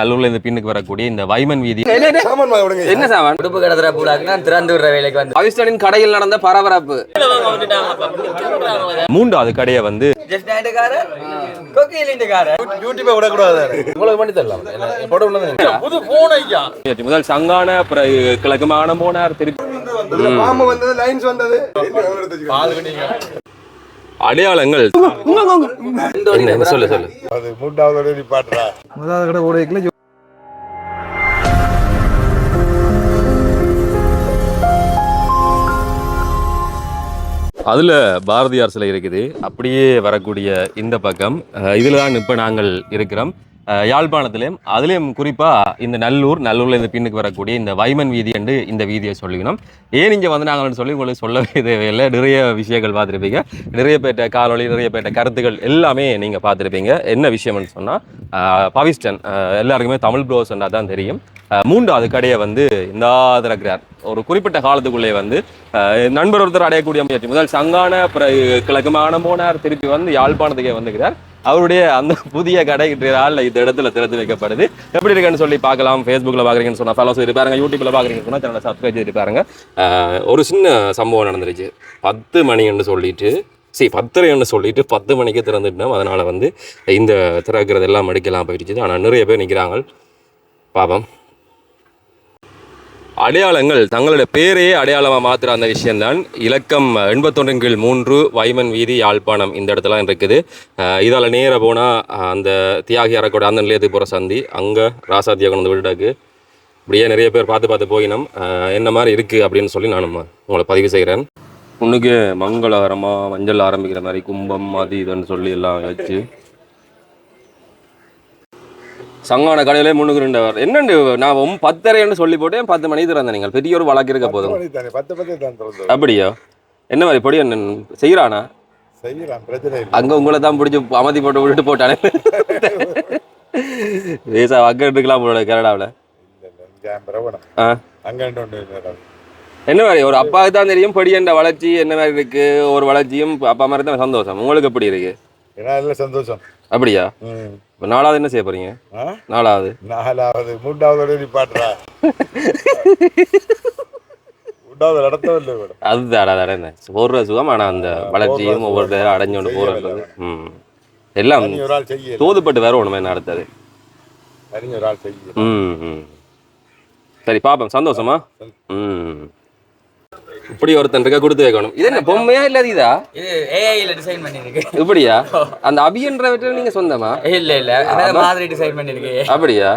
நல்லூர்ல இந்த பின்னுக்கு வரக்கூடிய இந்த வைமன் வீதி என்ன சாமான் உடுப்பு கடத்துற பூலாக்கு நான் திறந்து விடுற வேலைக்கு வந்து பாகிஸ்தானின் கடையில் நடந்த பரபரப்பு. மூன்றாவது கடையை வந்து முதல் சங்கான கிழக்கு மாகாணம் போனார் திருப்பி அடையாளங்கள் சொல்லு சொல்லு அதுல பாரதியார் சிலை இருக்குது. அப்படியே வரக்கூடிய இந்த பக்கம் இதுல தான் இப்ப நாங்கள் இருக்கிறோம் யாழ்ப்பாணத்திலையும். அதுலேயும் குறிப்பாக இந்த நல்லூரில் இந்த பின்னுக்கு வரக்கூடிய இந்த வைமன் வீதி என்று இந்த வீதியை சொல்லிக்கணும். ஏன் இங்கே வந்து நாங்கள்னு சொல்லி உங்களுக்கு சொல்லவே தேவையில்லை. நிறைய விஷயங்கள் பார்த்துருப்பீங்க, நிறைய பேர்ட்ட காலொலி, நிறைய பேர்ட்ட கருத்துக்கள் எல்லாமே நீங்கள் பார்த்துருப்பீங்க. என்ன விஷயம்னு சொன்னால் பவிஸ்டன் எல்லாருக்குமே தமிழ் ப்ரோஸ்ன்னா தான் தெரியும். மூன்றாவது கடையை வந்து இந்த திறக்கிறார். ஒரு குறிப்பிட்ட காலத்துக்குள்ளே வந்து நண்பர் ஒருத்தர் அடையக்கூடிய முயற்சி. முதல் சங்கான கிழக்கு மாகாணம் போனார், திருப்பி வந்து யாழ்ப்பாணத்துக்கே வந்துக்கிறார். அவருடைய அந்த புதிய கடை இந்த இடத்துல திறந்து வைக்கப்படுது. எப்படி இருக்குன்னு சொல்லி பார்க்கலாம். ஃபேஸ்புக்கில் பார்க்குறீங்கன்னு சொன்னால் ஃபாலோ செய்து பாருங்க, யூடியூப்பில் பார்க்குறீங்கன்னு சொன்னால் சேனலை சப்ஸ்கிரைப் செய்து பாருங்க. ஒரு சின்ன சம்பவம் நடந்துருச்சு. 10 மணின்னு சொல்லிட்டு 10:30 சொல்லிட்டு 10 மணிக்கு திறந்துட்டோம். அதனால் வந்து இந்த திறக்கிறது எல்லாம் மடிக்கலாம் போயிடுச்சு. ஆனால் நிறைய பேர் நிற்கிறாங்க. பாப்போம். அடையாளங்கள் தங்களுடைய பேரையே அடையாளமாக மாற்றுற அந்த விஷயம்தான். இலக்கம் 81/3 வைமன் வீதி யாழ்ப்பாணம் இந்த இடத்துல இருக்குது. இதால் நேராக போனால் அந்த தியாகி அறக்கோட அந்த நிலையத்துக்கு போகிற சந்தி, அங்கே ராசாத்தியாக கொண்டு விட்டாக்கு. இப்படியே நிறைய பேர் பார்த்து போயினோம். என்ன மாதிரி இருக்குது அப்படின்னு சொல்லி நான் உங்களை பதிவு செய்கிறேன். முன்னுக்கு மங்களகரமாக மஞ்சள் ஆரம்பிக்கிற மாதிரி கும்பம் அது இதுன்னு சொல்லி எல்லாம் வச்சு சங்கான கடையிலே 3 என்னண்டு நான் 10:30 சொல்லி போட்டேன். 10 மணிக்கு திறந்த நீங்கள் பெரிய ஒரு வழக்கு இருக்க போதும். அப்படியா? என்ன மாதிரி பொடி என்ன செய்யறானா? அங்க உங்களை தான் பிடிச்சி அமைதி போட்டு விட்டுட்டு போட்டானே. ஏசா அங்க இருக்கலாம் போல கனடாவில். என்ன மாதிரி ஒரு அப்பாவுக்கு தான் தெரியும் பொடி என்ற வளர்ச்சி என்ன மாதிரி இருக்கு. ஒரு வளர்ச்சியும் அப்பா மாதிரி தான் சந்தோஷம். உங்களுக்கு எப்படி இருக்கு? சந்தோஷம். அப்படியா? இப்போ 4வது என்ன செய்ய போறீங்க? 4வது 3வது பாட்டுறா. அதுதான் என்ன போடுற சுகம். ஆனால் அந்த வளர்ச்சியும் ஒவ்வொரு அடைஞ்சோண்டு போறது எல்லாம் தோதுப்பட்டு வேற ஒண்ணுமே நடத்தது. சரி பாப்போம். சந்தோஷமா? இப்படி ஒருத்தன் கொடுத்து வைக்கணும். இது என்ன பொம்மையா இல்ல இதா? இது ஏஐல டிசைன் பண்ணிருக்கு. இப்படியா? அந்த அபியன்றவற்ற நீங்க சொந்தமா? இல்ல அந்த மாதிரி டிசைன் பண்ணிருக்கு. அப்படியா?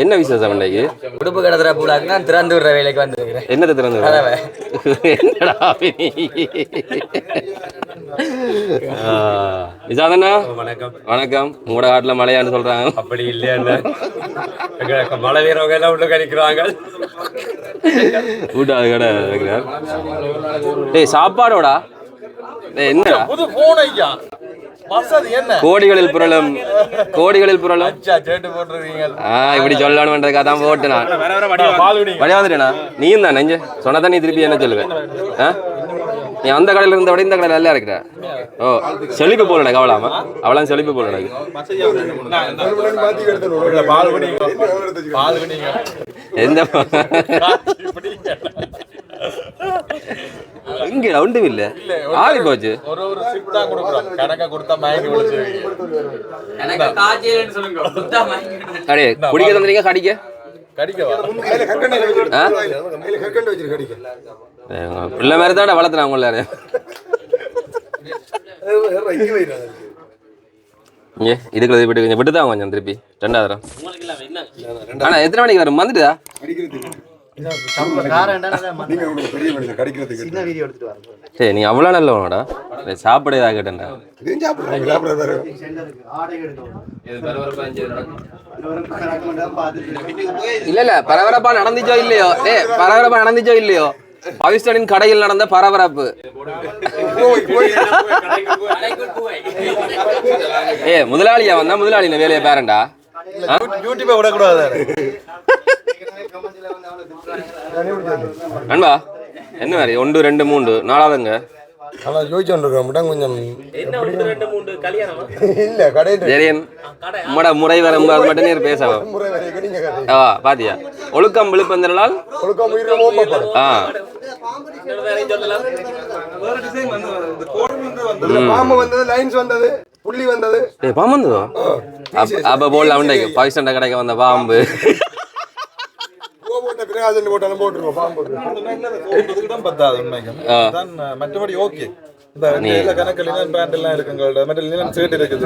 என்ன விசேஷம் இன்னைக்கு? உடுப்பு கடத்துற பூலாக்கு நான் திறந்து விடுற வேலைக்கு வந்திருக்கிறேன். என்னது திறந்து விடுற? என்னடா விசாதனா வணக்கம். வணக்கம். உங்களோட காட்டுல மழையான்னு சொல்றாங்க. அப்படி இல்லையா? மழை வீரவங்க எல்லாம் உள்ள கணிக்கிறாங்க. வீட்டாது கடை வைக்கிறார். டேய் சாப்பாடோடா என்ன கோடிகளில் புரளும் இப்படி சொல்லணும்ன்றதுக்காக தான் போட்டு நான் வழியா வந்துட்டேனா? நீயும் தான் நெஞ்சு சொன்னதான் நீ திருப்பி என்ன சொல்லுவேன்? நீ அந்த கடையில் இருந்த விட இந்த கடையில் நல்லா இருக்கிற. ஓ செழிப்பு போல எனக்கு அவ்வளோ அவ்வளோ செழிப்பு போல எனக்கு. எந்த இங்க ஒன்றும் இல்ல ஆளி போச்சு. அடே குடிக்க தந்துறீங்க கடிக்க பிள்ளை மாதிரி தான் வளர்த்துனா உங்கள இதுக்குள்ள விட்டு கொஞ்சம் விட்டுதான் கொஞ்சம் திருப்பி 2வது. ஆனா எத்தனை மணிக்கு வரும் வந்துட்டுதா? சரி நீ அவ்வளோ நல்லவனோடா. சாப்பிட ஏதாவது கேட்டேன்டா. இல்ல பரபரப்பா நடந்துச்சோ இல்லையோ பாகிஸ்தானின் கடையில் நடந்த பரபரப்பு. முதலாளியா வந்தா முதலாளி வேலையை பாருண்டா. நண்பா என்ன மாதிரி 1 2 3 4வதுங்க ஆனால் யோசிச்சுருக்கோம் கொஞ்சம் இல்லை கடையில் ஜெரியன் முறை வரும்போது மட்டும் நீர் பேசவும் முறை வரைக்கும் நீங்கள் கதை பாத்தியா ஒழுக்கம் விழுப்பந்தனால் ஒழுக்கம் உயிரை ஓம்பப்படும் பாம்பு வந்தது லைன்ஸ் வந்தது புள்ளி வந்தது பாம்பு வந்ததோ அப்ப போடல அவன்டைக்கு 5 ஸ்டாண்டர்ட் கடைக்கு வந்த பாம்பு பிரகாசன் போட்டாலும் போட்டுருவோம் பாம்பு பத்தாது உண்மைக்கும் மற்றபடி ஓகே இந்த கணக்கு லினன் பிராண்ட் எல்லாம் இருக்குங்க மற்ற லினன் ஷர்ட் இருக்குது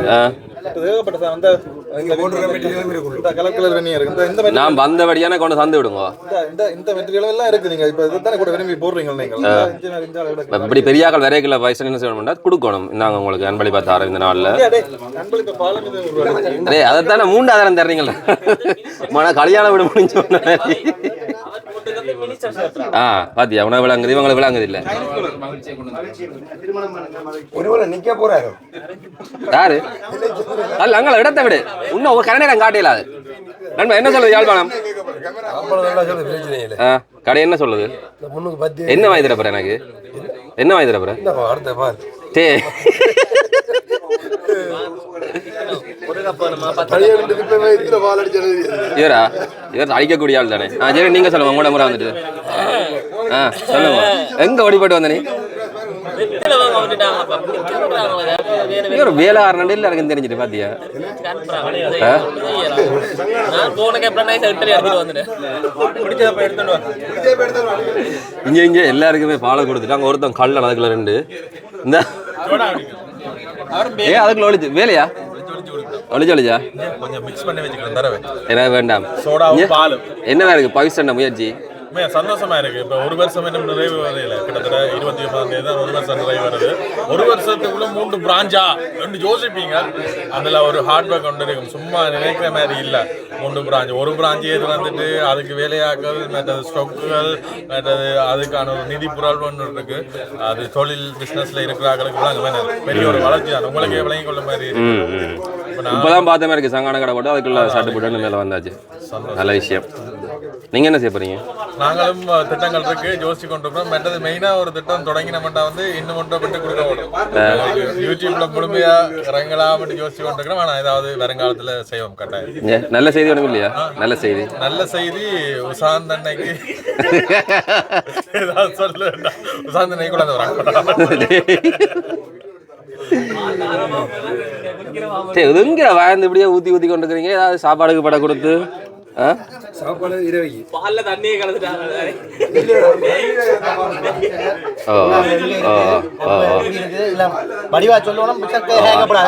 தேவைப்பட்டது அந்த கலர் கலர் வெண்ணி இருக்கு இந்த நான் வந்தபடியான கொண்டு தந்து விடுங்க இந்த மெட்டீரியல் எல்லாம் இருக்கு நீங்க இப்ப இதுதானே கூட விரும்பி போடுறீங்க நீங்க இப்படி பெரியாக்கள் வரைக்கல வயசு என்ன செய்யணும்னா கொடுக்கணும் இந்தாங்க உங்களுக்கு அன்பளி பார்த்து இந்த நாள்ல நண்பர்களுக்கு பாலம் இது அதைத்தானே 3,000 தர்றீங்களா மன கல்யாணம் விட முடிஞ்சு பாத்தியா உணவு விளங்குது இவங்களுக்கு விளங்குது இல்ல ஒருவேளை நிக்க போறாரு யாரு அல்ல அங்கே இடத்தை விடு இன்னும் ஒரு கரநேரம் காட்டியலாது நண்பா என்ன சொல்லுது யாழ்ப்பாணம் கடை என்ன சொல்லுது என்ன வாங்கி தரப்பற எனக்கு என்ன வாங்கி தரப்பற டே இவரா இவர் அழிக்கக்கூடிய ஆள் தானே சரி நீங்க சொல்லுங்க உங்களோட முறை வந்துட்டு சொல்லுங்க எங்க ஓடிப்பட்டு வந்த நீ ஒரு வேலைக்காரன் இல்ல எனக்கு தெரிஞ்சிட்டு பாத்தியா இங்க இங்க எல்லாருக்குமே பாலை கொடுத்துட்டாங்க ஒருத்தன் கல்ல அதுக்குள்ள 2 இந்த அதுக்குள்ள ஒழிச்சு வேலையா ஒழிச்சா கொஞ்சம் மிக்ஸ் பண்ணி வச்சுக்கலாம் தரவே என்ன வேண்டாம் சோடாவும் பாலும் என்ன இருக்கு 5 ஸ்டாண்டர்ட் முயற்சி சந்தோஷமா இருக்கு இப்ப ஒரு வருஷம் இன்னும் நிறைவு வரையில கிட்டத்தட்ட 29ஆம் தேதி ஒரு வருஷம் நிறைவு வருது ஒரு வருஷத்துக்குள்ள 3 பிராஞ்சா ரெண்டு யோசிப்பீங்க அதுல ஒரு ஹார்ட் ஒர்க் கொண்டு இருக்கும் சும்மா நினைக்கிற மாதிரி இல்ல 3 பிராஞ்ச் ஒரு பிராஞ்ச் ஏது வந்துட்டு அதுக்கு வேலையாக்கள் மற்றது ஸ்டொக்குகள் மற்றது அதுக்கான ஒரு நிதி புரள் ஒன்று இருக்கு அது தொழில் பிசினஸ்ல இருக்கிறாங்களுக்கு பெரிய ஒரு வளர்ச்சி தான் உங்களுக்கு விளங்கி கொள்ள மாதிரி இப்பதான் பார்த்த மாதிரி இருக்கு சங்கான கடை போட்டு அதுக்குள்ள சட்டு போட்டு மேல வந்தாச்சு நல்ல விஷயம் நீங்க என்ன செய்ய போறீங்க நாங்களும் திட்டங்கள் இருக்கு யோசிச்சு கொண்டிருக்கோம் மற்றது மெயினா ஒரு திட்டம் தொடங்கின மட்டும் வந்து இன்னும் ஒன்றை கொடுக்க முடியும் யூடியூப்ல முழுமையா இறங்கலாம் யோசிச்சு கொண்டிருக்கிறோம் ஆனா ஏதாவது வருங்காலத்துல செய்வோம் கட்டாயம் நல்ல செய்தி ஒன்றும் இல்லையா நல்ல செய்தி உசாந்த் அன்னைக்கு ஏதாவது சொல்ல வேண்டாம் உசாந்த் அன்னைக்கு கூட எதுங்கிற வாழ்ந்து இப்படியே ஊத்தி ஊத்தி கொண்டிருக்கிறீங்க ஏதாவது சாப்பாடுக்கு படம் கொடுத்து சாப்பாடு இரவைக்கு பால்ல தண்ணியே கலந்துட்டாங்க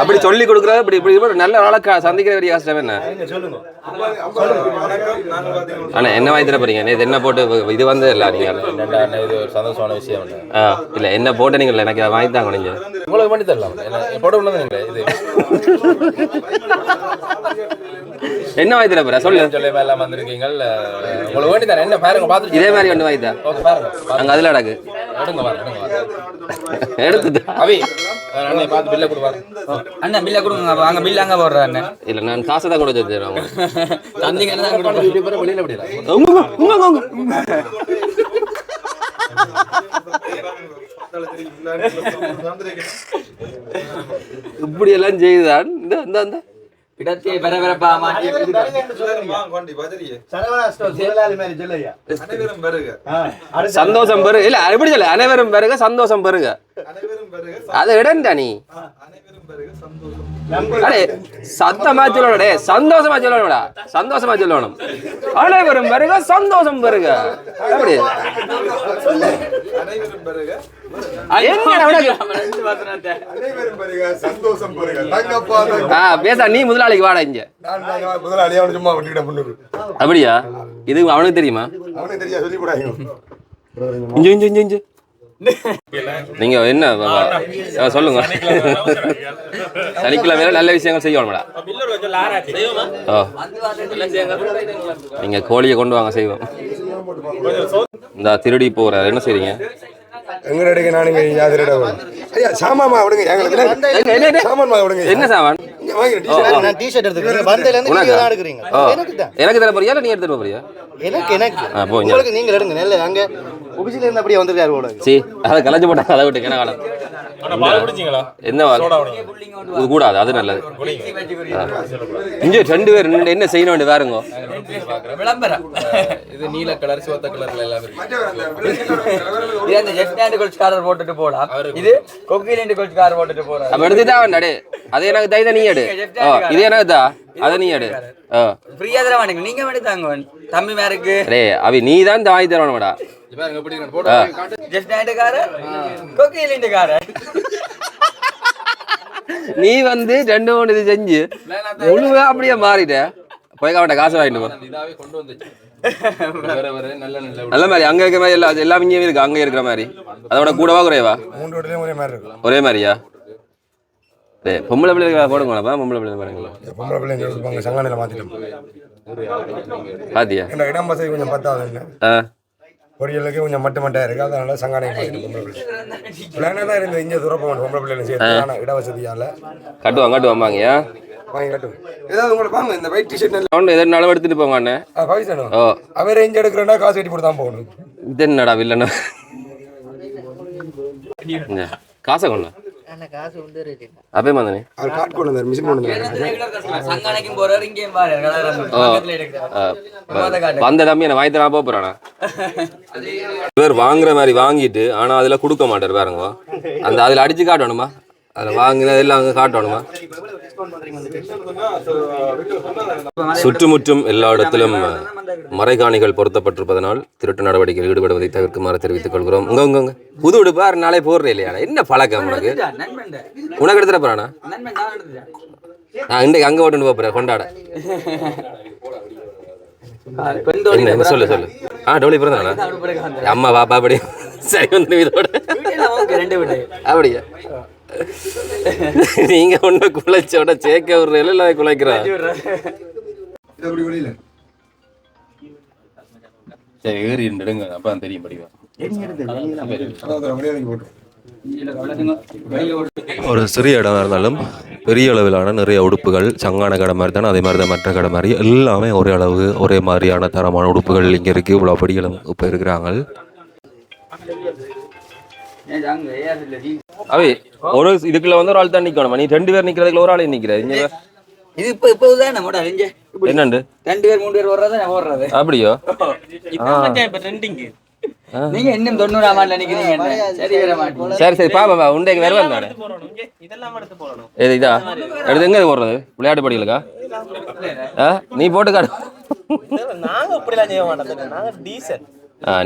அப்படி சொல்லி கொடுக்குறது இப்படி இப்படி நல்ல ஆளை சந்திக்கிற பெரிய கஷ்டம் என்ன ஆனா என்ன வாங்கி தர போறீங்க இது என்ன போட்டு இது வந்து இல்ல நீங்க இது ஒரு சந்தோஷமான விஷயம் இல்ல என்ன போட்டு நீங்க எனக்கு வாங்கி தாங்க நீங்க உங்களுக்கு பண்ணி தரலாம் போட உள்ளது இது என்ன வாங்கி தர போற சொல்லு எல்லாம் வந்திருக்கீங்க உங்களுக்கு வேண்டி தரேன் என்ன பாருங்க பாத்து இதே மாதிரி ஒன்று வாங்கி தான் அங்க அதுல அடக்கு எடுத்துட்டு அவி அண்ணே பாத்து பில்ல கொடுவாங்க அண்ணா பில்ல கொடுங்க வாங்க பில் அங்க போடுறேன் அண்ணே இல்ல நான் காசை தான் கூட தருவேன் தந்திங்க என்ன கொடுங்க யூடியூபர் வெளியில விடல இப்படி எல்லாம் செய்யுதான் இந்த இந்த இந்த இடத்தை பரபரப்பா மாட்டி சந்தோஷம் பெருக இல்ல எப்படி சொல்ல அனைவரும் பெருக சந்தோஷம் பெருக அது இடம்டா நீ அடே சத்தமா சொல்லணும்டே சந்தோஷமா சொல்லணும்டா சந்தோஷமா சொல்லணும் அனைவரும் பெருக சந்தோஷம் பெருக எப்படி பேச நீ முதலாளிக்கு வாடா இங்க அப்படியா இது அவனுக்கு தெரியுமா நீங்க என்ன சொல்லுங்க சனிக்கிழமை நல்ல விஷயங்கள் செய்வோம்டா நீங்க கோழியை கொண்டு வாங்க செய்வோம் இந்த திருடி போற என்ன செய்றீங்க எங்களுடைய நானுங்க யாதிரட ஐயா சாமான் விடுங்க எங்களுக்கு சாமான் விடுங்க என்ன சாமான் நான் டி-ஷர்ட் எடுத்துக்கிறேன் வந்தல இருந்து நீங்க தான் எடுக்கறீங்க எனக்கு தர போறியா இல்ல நீ எடுத்துட்டு போறியா போங்க உங்களுக்கு நீங்க எடுங்க நல்ல அங்க ஒபிசில இருந்து அப்படியே வந்திருக்காரு போல சரி அதை கலைஞ்சு போட்டாங்க அதை விட்டு கிணக்காலம் என்ன இது கூடாது அது நல்லது இங்கே 2 பேர் என்ன செய்யணும் வேண்டிய வேறுங்க விளம்பரம் இது நீல கலர் சிவத்த கலர்ல எல்லாம் இது அந்த ஜெஃப்னாண்ட் கோல்ஸ்காரர் போட்டுட்டு போலாம் இது கொக்கிலேண்ட் கோல்ஸ்காரர் போட்டுட்டு போறாரு அப்ப எடுத்துதான் நடு அது எனக்கு தைத நீ எடு இது எனக்கு தா அதை நீ எடு ஃப்ரீயா தர மாட்டீங்க நீங்க மட்டும் தாங்க தம்பி மேருக்கு டே அவி நீ தான் இந்த வாங்கி தரணும்டா ஜெஃப்னாண்ட்காரர் கொக்கிலேண்ட்காரர் நீ வந்து 2-3 இது செஞ்சு முழுவா அப்படியே மாறிட்ட போய் அவன்கிட்ட காசு வாங்கிட்டு நல்ல மாதிரி அங்க இருக்கிற மாதிரி எல்லாம் இங்கே இருக்கு அங்க இருக்கிற மாதிரி அதோட கூடவா குறையவா 3 இடத்துலயும் ஒரே மாதிரி இருக்கு. ஒரே மாதிரியா பொம்பளை பிள்ளைங்க போடுங்களா பொம்பளை பிள்ளை பாருங்களா பொம்பளை பிள்ளைங்க இருப்பாங்க சங்கானையில மாத்திட்டோம். பாத்தியா இந்த இடம் வசதி கொஞ்சம் பத்தாது இல்லை பொரியலுக்கு கொஞ்சம் மட்டா இருக்கு அதனால சங்கானையை மாத்திட்டோம் பொம்பளை பிள்ளை பிள்ளைனா தான் இருந்து இங்கே துறப்ப மாட்டோம் பொம்பளை பிள்ளைங்க சேர்த்து ஆனால் இட வசதியால கட்டுவாங்க வாங்கி கட்டும் ஏதாவது உங்களுக்கு வாங்க இந்த ஒயிட் டிஷர்ட் அவன் எதனாலும் எடுத்துட்டு போங்க அண்ணே பாகிஸ்தானோ அவரே இஞ்சி எடுக்கிறேன்னா காசு கட்டி போட்டு தான் போகணும். இது என்னடா வில்லண்ணா காசை கொண்டா அப்பே மாந்தனே அவர் காட் கொண்டு வந்தார் மிஷின் கொண்டு வந்தார் சங்கானைக்கும் போறாரு இங்கேயும் பாரு பக்கத்துல எடுக்கிறாரு வந்த தம்பி என்ன வாங்கி தரா போறானா இவர் வாங்குற மாதிரி வாங்கிட்டு ஆனா அதுல கொடுக்க மாட்டார் பாருங்க அந்த அதுல அடிச்சு காட்டணுமா அதில் வாங்கினது எல்லாம் அங்கே காட்டணுமா சுற்றுமுற்றும் எல்லா இடத்திலும் மறைகாணிகள் பொருத்தப்பட்டிருப்பதனால் திருட்டு நடவடிக்கையில் ஈடுபடுவதை தவிர்க்குமாறு தெரிவித்துக் கொள்கிறோம் உங்க புது உடுப்பா நாளே போடுறே இல்லையா என்ன பழக்கம் உனக்கு உனக்கு எடுத்துட போறானா நான் இன்றைக்கு அங்கே ஓட்டுன்னு போறேன் கொண்டாட என்ன சொல்லு டோலி பிறந்தானா அம்மா பாப்பா அப்படி சரி வந்து இதோட அப்படியா நீங்க ஒண்ணு குலைச்சோட சேர்க்க விடுறீங்களா இல்ல குலைக்கிறா சரி ஏறி எடுங்க அப்ப தெரியும் படிவா ஒரு சிறிய இடமா இருந்தாலும் பெரிய அளவிலான நிறைய உடுப்புகள் சங்கான கடை மாதிரி தானே அதே மாதிரி தான் மற்ற கடை மாதிரி எல்லாமே ஒரே அளவு ஒரே மாதிரியான தரமான உடுப்புகள் இங்கே இருக்குது இவ்வளோ படிகளும் இப்போ இருக்கிறாங்க அவை ஒரு இதுக்குள்ள வந்து ஒரு ஆள் தான் நிக்கணும் நீ 2 பேர் நிக்கிறதுக்குள்ள ஒரு ஆள் நிக்கிற இது இப்போதான் நம்ம அறிஞ்ச என்னண்டு 2 பேர் 3 பேர் ஓடுறது அப்படியோ நீங்க இன்னும் 90 ஆமால நிக்கிறீங்க சரி வர மாட்டீங்க சரி பாப்பா உண்டைக்கு வேற வந்தானே இதெல்லாம் எடுத்து போடணும் இதா எடுத்து எங்க போடுறது விளையாட்டு படிகளுக்கா நீ போட்டு காடு நாங்க அப்படிலாம் செய்ய மாட்டோம் நாங்க டீசன்ட்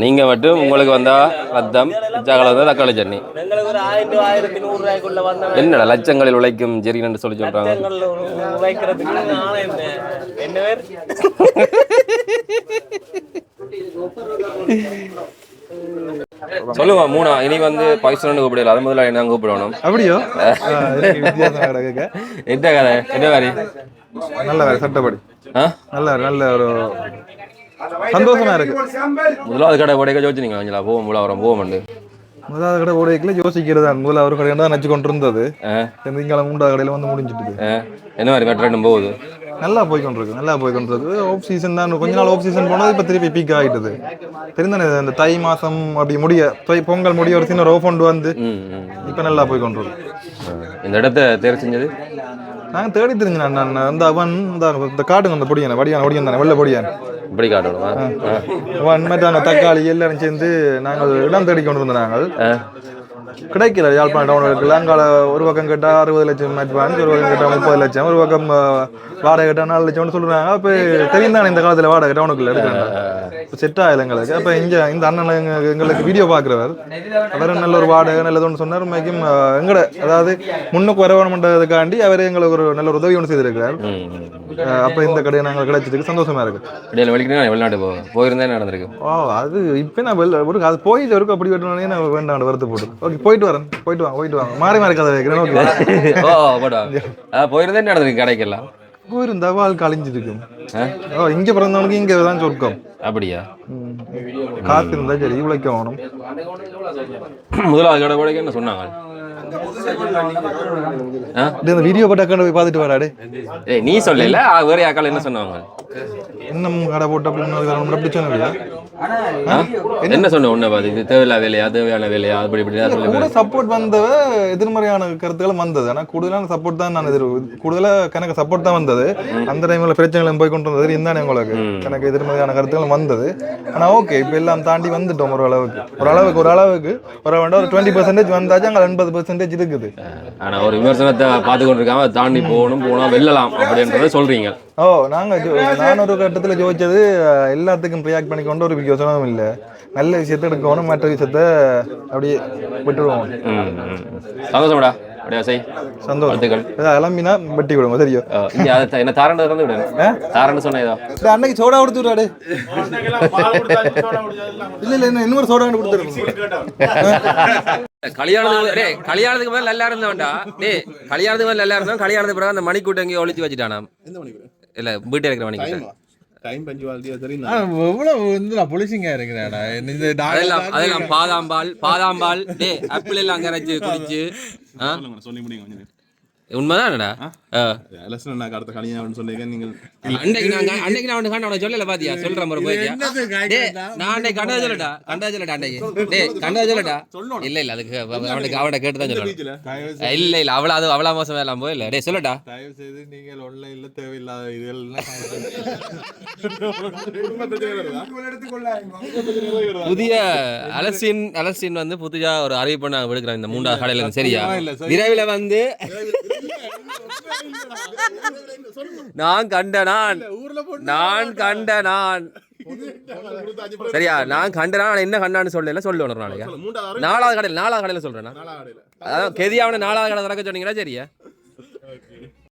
நீங்க மட்டும் உங்களுக்கு வந்தா ரத்தம் ஜாகல வந்தா தக்காளி சட்னி எங்களுக்கு ஒரு 1000 1100 ரூபாய்க்குள்ள வந்தா என்னடா லட்சங்களில் உழைக்கும் ஜெரின்னு சொல்லி சொல்றாங்க உழைக்கிறதுக்கு நானே என்ன பேர் சொல்லுங்க மூணா இனி வந்து பாகிஸ்தான் கூப்பிடல அது முதல்ல என்ன கூப்பிடணும் அப்படியோ என்ன கதை என்ன மாதிரி நல்ல வேலை சட்டப்படி நல்ல ஒரு சந்தோஷமா இருக்கு. முதலாவது கடை உடைக்க யோசிச்சிங்க கொஞ்சம் போவோம் முதலாவது கடை உடைக்கல யோசிக்கிறதா முதல்ல ஒரு கடை தான் நினைச்சு கொண்டு இருந்தது திங்காலம் 3வது கடையில வந்து முடிஞ்சிட்டு என்ன மாதிரி மெட்ரெண்டும் போகுது நல்லா போய் கொண்டிருக்கு ஆஃப் சீசன் தான் கொஞ்ச நாள் ஆஃப் சீசன் போனது இப்போ திருப்பி பீக் ஆகிட்டது தெரிந்தானே இந்த தை மாசம் அப்படி பொங்கல் முடிய ஒரு சின்ன ரோஃப் கொண்டு வந்து இப்போ நல்லா போய் கொண்டிருக்கு. இந்த இடத்த தேர்வு செஞ்சது நாங்கள் தேடி தெரிஞ்சேன் நான் அந்த அவன் இந்த காட்டுங்க அந்த பொடியான வடியான் தானே வெள்ளை பொடியான் இப்படி காட்டணுமா அவன் மற்ற தக்காளி எல்லாரும் சேர்ந்து நாங்கள் இடம் தேடி கொண்டு வந்தோம். நாங்கள் கிடைக்கல யாழ்ப்பாணம் டவுனுக்கு அங்கால ஒரு பக்கம் கேட்டால் 60 லட்சம் அட்வான்ஸ் ஒரு பக்கம் கேட்டால் 30 லட்சம் ஒரு பக்கம் வாடகை கேட்டால் 4 லட்சம்னு சொல்லுறாங்க. அப்போ தெரியும் தானே இந்த காலத்தில் வாடகை டவுனுக்குள்ள எடுக்கிறாங்க இப்போ செட் ஆகலை எங்களுக்கு. அப்போ இந்த அண்ணன் எங்களுக்கு வீடியோ பார்க்குறவர் அவர் நல்ல ஒரு வாடகை நல்லதுன்னு சொன்னார். மேக்கும் எங்கட அதாவது முன்னுக்கு வரவணுன்றதுக்காண்டி அவர் எங்களுக்கு ஒரு நல்ல ஒரு உதவி ஒன்று செய்திருக்கிறார். அப்போ இந்த கடையை நாங்கள் கிடைச்சதுக்கு சந்தோஷமா இருக்கு. வெளிநாட்டு போயிருந்தே நடந்திருக்கு. அது இப்போ நான் ஒரு அது போயிட்டு இருக்கும் அப்படி வெட்டணுன்னே நான் வேண்டாம் வருத்து போட்டு ஓகே போயிட்டு வாங்க மாறி கதை வைக்கிறேன். ஓகே போயிருந்தே நடந்திருக்கு கடைக்கெல்லாம் போயிருந்தா வாழ்க்கை அழிஞ்சிருக்கும். இங்க பிறந்தவனுக்கு இங்க தான் சொர்க்கம். அப்படியா? காத்து இருந்தா சரி உழைக்க வேணும். முதலாவது கடவுளைக்கு என்ன சொன்னாங்க? இந்த வீடியோ பட்டாக்கான போய் பார்த்துட்டு வராடு. நீ சொல்லல, வேற யாக்கால என்ன சொன்னாங்க? இன்னும் கடை போட்ட அப்படி சொன்னியா? என்ன சொன்ன உன்ன பாது? இது தேவையில்ல வேலையா, தேவையான வேலையா, அப்படி இப்படி கூட சப்போர்ட் வந்தவ எதிர்மறையான கருத்துக்கள் வந்தது. ஆனா கூடுதலான சப்போர்ட் தான் நான் கூடுதலா கணக்கு சப்போர்ட் தான் வந்தது. அந்த டைம்ல பிரச்சனைகளும் போய் கொண்டு வந்தது இருந்தானே உங்களுக்கு எனக்கு எதிர்மறையான கருத்துக்கள் வந்தது. ஆனா ஓகே, இப்ப எல்லாம் தாண்டி வந்துட்டோம். ஓரளவுக்கு ஒரு 20% வந்தாச்சு. அங்க 80% இருக்குது. ஆனா ஒரு விமர்சனத்தை பார்த்து கொண்டிருக்காம தாண்டி போனா வெல்லலாம் அப்படின்றத சொல்றீங்க. நான் ஒரு கட்டத்துல ஜோதிச்சது எல்லாத்துக்கும் ரியாக்ட் பண்ணிக்கொண்டு ஒரு யோசனவும் இல்லை. நல்ல விஷயத்த எடுக்கணும், மற்ற விஷயத்த அப்படியே விட்டுருவோம். சந்தோஷம்டா. சந்தோஷம். கிளம்பினா வெட்டி விடுவோம். சரியோ? என்ன தாரண்டு இறந்து விடுறேன். தாரண்டு சொன்ன ஏதோ அன்னைக்கு சோடா கொடுத்து விடாடு. இல்ல இன்னொரு சோடா கொடுத்துருக்கோம். கல்யாணத்துக்கு மேல நல்லா இருந்தவன்டா. கல்யாணத்துக்கு மேல நல்லா இருந்தவன் கல்யாணத்துக்கு பிறகு அந்த மணிக்கூட்ட எங்கேயோ ஒழிச்சு வச்சுட்டானா? இல்ல வீட்டை இருக்கிற மணிக்கூட்ட அதெல்லாம் பாதாம்பால் ஆப்பிள் எல்லாம் அங்க அரைச்சு குடிச்சு உண்மைதான்டா. அன்னைக்கு நான் கண்ட சொல்லல பாத்தியா? சொல்றேன் நான் அன்னைக்கு கண்டதை சொல்லட்டா கண்டதை சொல்லட்டா. இல்ல அதுக்கு அவனை கேட்டுதான் சொல்லணும். இல்ல அவ்வளவு மோசம் எல்லாம் போயில. டே சொல்லட்டா. புதிய அலசின் வந்து புதியா ஒரு அறிவிப்பு நாங்க விடுக்கிறோம் இந்த 3வது கடையில. சரியா? விரைவில் வந்து நான் கண்ட நான் சரியா? நான் கண்டனா என்ன கண்டான்னு சொல்லணும். நாளைக்கு 4வது கடையில சொல்றேன். அதான் கெதியாவன 4வது கடை திறக்க சொன்னீங்கன்னா சரியா?